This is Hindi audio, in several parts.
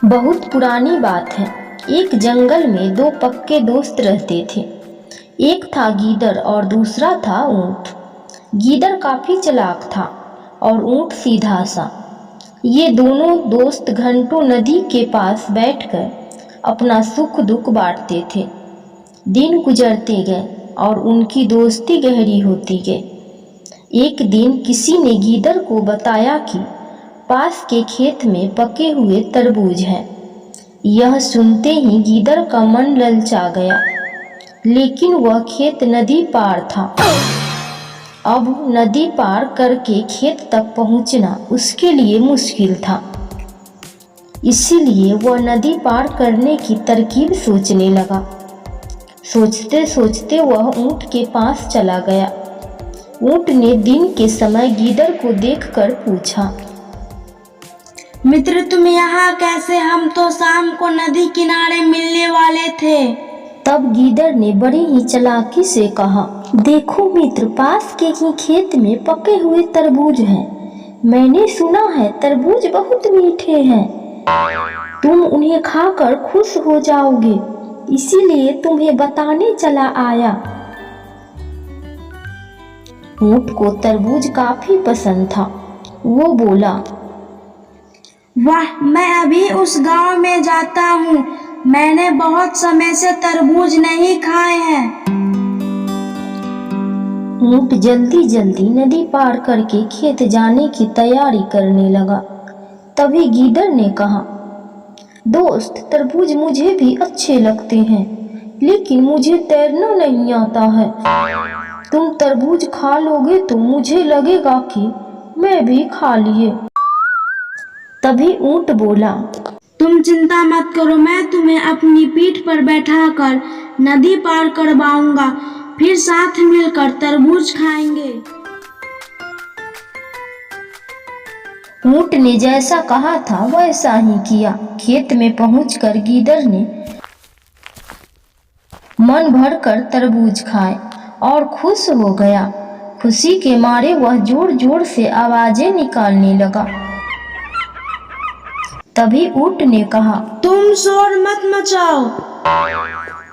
बहुत पुरानी बात है। एक जंगल में दो पक्के दोस्त रहते थे। एक था गीदड़ और दूसरा था ऊंट। गीदड़ काफी चालाक था और ऊंट सीधा सा। ये दोनों दोस्त घंटों नदी के पास बैठकर अपना सुख दुख बांटते थे। दिन गुजरते गए और उनकी दोस्ती गहरी होती गई। एक दिन किसी ने गीदड़ को बताया कि पास के खेत में पके हुए तरबूज हैं। यह सुनते ही गीदड़ का मन ललचा गया, लेकिन वह खेत नदी पार था। अब नदी पार करके खेत तक पहुंचना उसके लिए मुश्किल था। इसीलिए वह नदी पार करने की तरकीब सोचने लगा। सोचते सोचते वह ऊंट के पास चला गया। ऊंट ने दिन के समय गीदड़ को देखकर पूछा, मित्र तुम यहाँ कैसे? हम तो शाम को नदी किनारे मिलने वाले थे। तब गीदड़ ने बड़ी ही चालाकी से कहा, देखो मित्र, पास के ही खेत में पके हुए तरबूज हैं। मैंने सुना है तरबूज बहुत मीठे हैं। तुम उन्हें खाकर खुश हो जाओगे, इसीलिए तुम्हें बताने चला आया। ऊंट को तरबूज काफी पसंद था। वो बोला, वाह, मैं अभी उस गांव में जाता हूँ। मैंने बहुत समय से तरबूज नहीं खाए हैं। ऊंट जल्दी जल्दी नदी पार करके खेत जाने की तैयारी करने लगा। तभी गीदड़ ने कहा, दोस्त, तरबूज मुझे भी अच्छे लगते हैं, लेकिन मुझे तैरना नहीं आता है। तुम तरबूज खा लोगे तो मुझे लगेगा कि मैं भी खा लिए। तभी ऊंट बोला, तुम चिंता मत करो, मैं तुम्हें अपनी पीठ पर बैठाकर नदी पार करवाऊंगा, फिर साथ मिलकर तरबूज खाएंगे। ऊंट ने जैसा कहा था वैसा ही किया। खेत में पहुंचकर गीदड़ ने मन भरकर तरबूज खाए और खुश हो गया। खुशी के मारे वह जोर जोर से आवाजें निकालने लगा। तभी ऊंट ने कहा, तुम शोर मत मचाओ।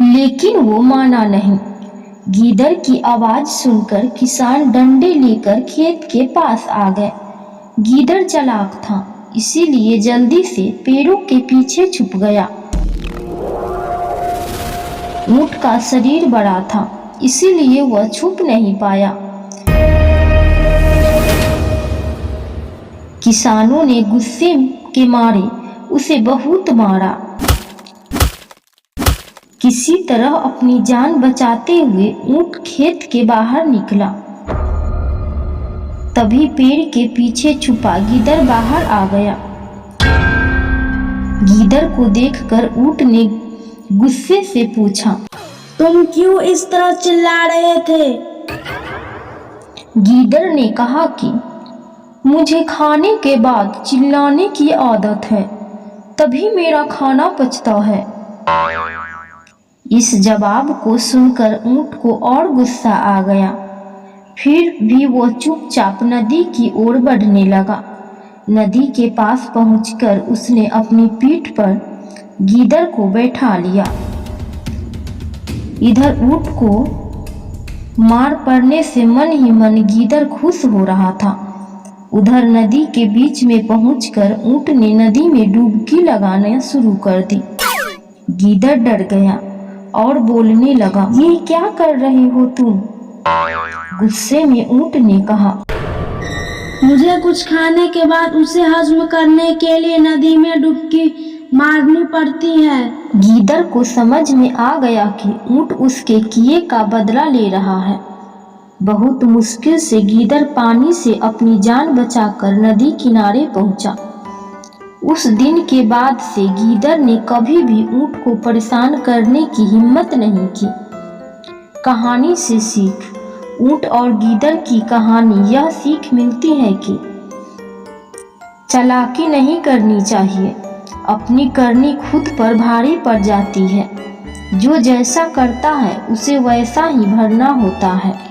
लेकिन वो माना नहीं। गीदड़ की आवाज सुनकर किसान डंडे लेकर खेत के पास आ गए। गीदड़ चालाक था, इसीलिए जल्दी से पेड़ों के पीछे छुप गया। ऊंट का शरीर बड़ा था, इसीलिए वह छुप नहीं पाया। किसानों ने गुस्से के मारे उसे बहुत मारा। किसी तरह अपनी जान बचाते हुए ऊंट खेत के बाहर निकला। तभी पेड़ के पीछे छुपा गीदड़ बाहर आ गया। गीदड़ को देखकर ऊंट ने गुस्से से पूछा, तुम क्यों इस तरह चिल्ला रहे थे? गीदड़ ने कहा कि मुझे खाने के बाद चिल्लाने की आदत है, तभी मेरा खाना पचता है। इस जवाब को सुनकर ऊंट को और गुस्सा आ गया। फिर भी वो चुपचाप नदी की ओर बढ़ने लगा। नदी के पास पहुंचकर उसने अपनी पीठ पर गीदड़ को बैठा लिया। इधर ऊंट को मार पड़ने से मन ही मन गीदड़ खुश हो रहा था। उधर नदी के बीच में पहुंचकर ऊंट ने नदी में डुबकी लगाना शुरू कर दी। गीदड़ डर गया और बोलने लगा, ये क्या कर रहे हो तुम? गुस्से में ऊंट ने कहा, मुझे कुछ खाने के बाद उसे हजम करने के लिए नदी में डुबकी मारनी पड़ती है। गीदड़ को समझ में आ गया कि ऊंट उसके किए का बदला ले रहा है। बहुत मुश्किल से गीदड़ पानी से अपनी जान बचाकर नदी किनारे पहुंचा। उस दिन के बाद से गीदड़ ने कभी भी ऊंट को परेशान करने की हिम्मत नहीं की। कहानी से सीख। ऊंट और गीदड़ की कहानी यह सीख मिलती है कि चालाकी नहीं करनी चाहिए। अपनी करनी खुद पर भारी पड़ जाती है। जो जैसा करता है उसे वैसा ही भरना होता है।